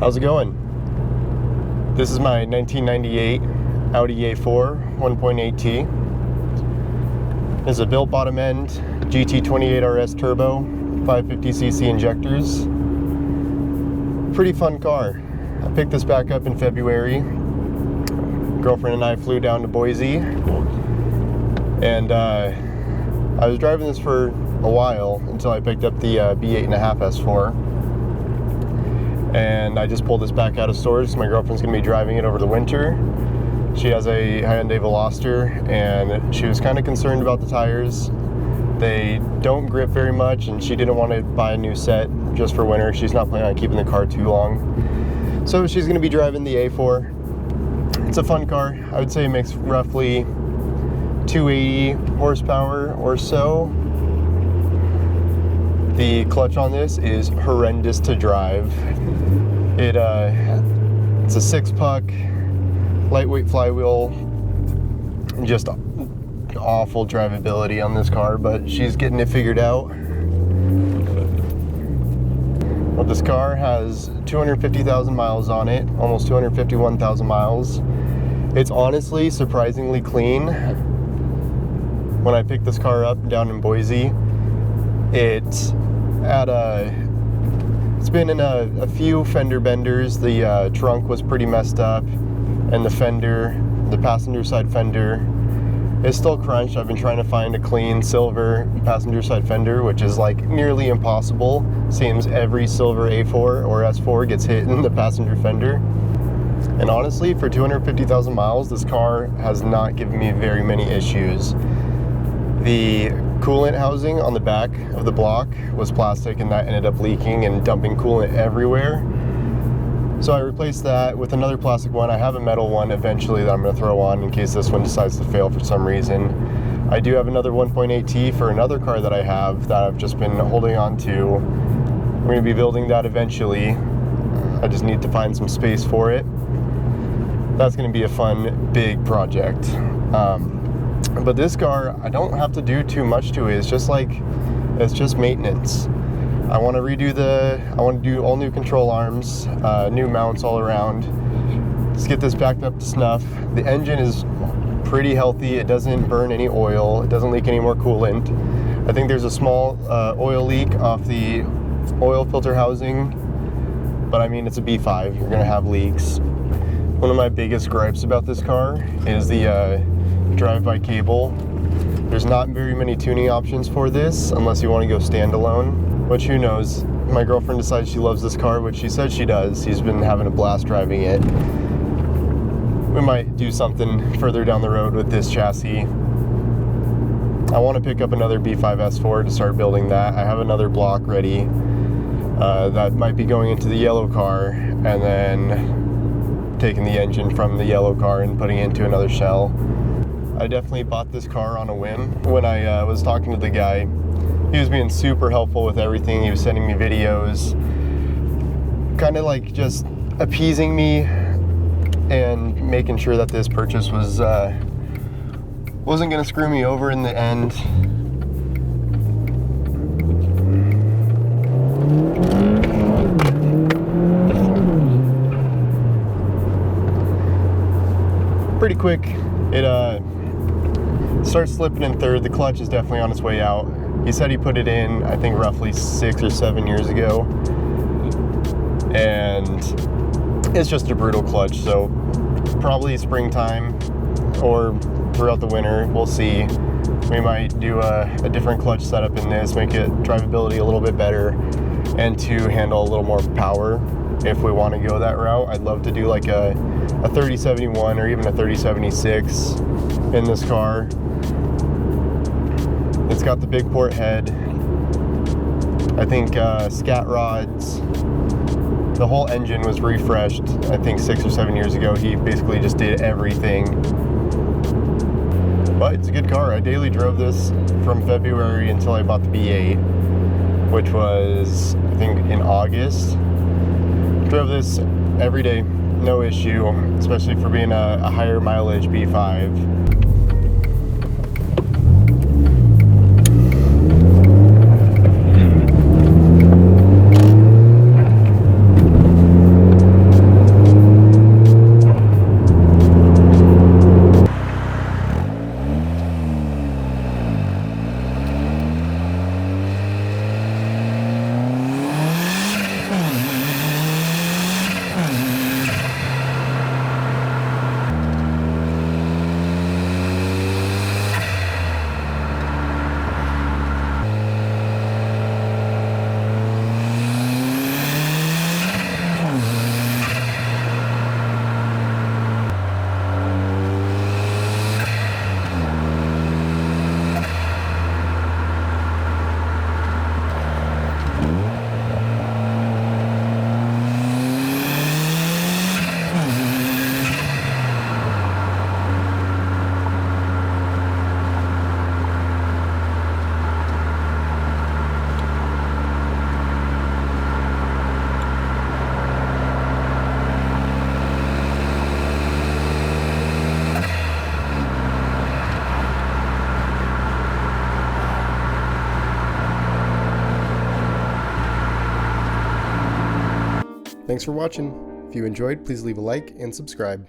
How's it going? This is my 1998 Audi A4 1.8T. It's a built bottom end gt28rs turbo 550cc injectors. Pretty fun car. I picked this back up in February. Girlfriend and I flew down to Boise, and I was driving this for a while until I picked up the B8.5 S4. And I just pulled this back out of storage because my girlfriend's going to be driving it over the winter. She has a Hyundai Veloster, and she was kind of concerned about the tires. They don't grip very much, and she didn't want to buy a new set just for winter. She's not planning on keeping the car too long. So she's going to be driving the A4. It's a fun car. I would say it makes roughly 280 horsepower or so. The clutch on this is horrendous to drive. It's a 6-puck, lightweight flywheel, just awful drivability on this car, but she's getting it figured out. Well, this car has 250,000 miles on it, almost 251,000 miles. It's honestly surprisingly clean. When I picked this car up down in Boise, it's been in a few fender benders. The trunk was pretty messed up, and the passenger side fender is still crunched. I've been trying to find a clean silver passenger side fender, which is like nearly impossible. Seems every silver A4 or S4 gets hit in the passenger fender. And honestly, for 250,000 miles, this car has not given me very many issues. The coolant housing on the back of the block was plastic, and that ended up leaking and dumping coolant everywhere. So I replaced that with another plastic one. I have a metal one eventually that I'm going to throw on in case this one decides to fail for some reason. I do have another 1.8T for another car that I have that I've just been holding on to. I'm going to be building that eventually. I just need to find some space for it. That's going to be a fun, big project. But this car, I don't have to do too much to it. It's just maintenance. I want to do all new control arms, new mounts all around. Let's get this backed up to snuff. The engine is pretty healthy. It doesn't burn any oil. It doesn't leak any more coolant. I think there's a small oil leak off the oil filter housing, but I mean, it's a B5. You're gonna have leaks. One of my biggest gripes about this car is the drive-by cable. There's not very many tuning options for this unless you want to go standalone, which who knows. My girlfriend decides she loves this car, which she said she does. She's been having a blast driving it. We might do something further down the road with this chassis. I want to pick up another B5 S4 to start building that. I have another block ready that might be going into the yellow car, and then taking the engine from the yellow car and putting it into another shell. I definitely bought this car on a whim. When I was talking to the guy, he was being super helpful with everything. He was sending me videos, kind of like just appeasing me and making sure that this purchase wasn't gonna screw me over in the end. Pretty quick. It starts slipping in third. The clutch is definitely on its way out. He said he put it in, I think, roughly 6 or 7 years ago. And it's just a brutal clutch, so probably springtime or throughout the winter, we'll see. We might do a different clutch setup in this, make it drivability a little bit better, and to handle a little more power if we want to go that route. I'd love to do like a 3071 or even a 3076 in this car. It's got the big port head. I think scat rods. The whole engine was refreshed, I think 6 or 7 years ago. He basically just did everything. But it's a good car. I daily drove this from February until I bought the B8, which was, I think, in August. Drove this every day, no issue, especially for being a higher mileage B5. Thanks for watching. If you enjoyed, please leave a like and subscribe.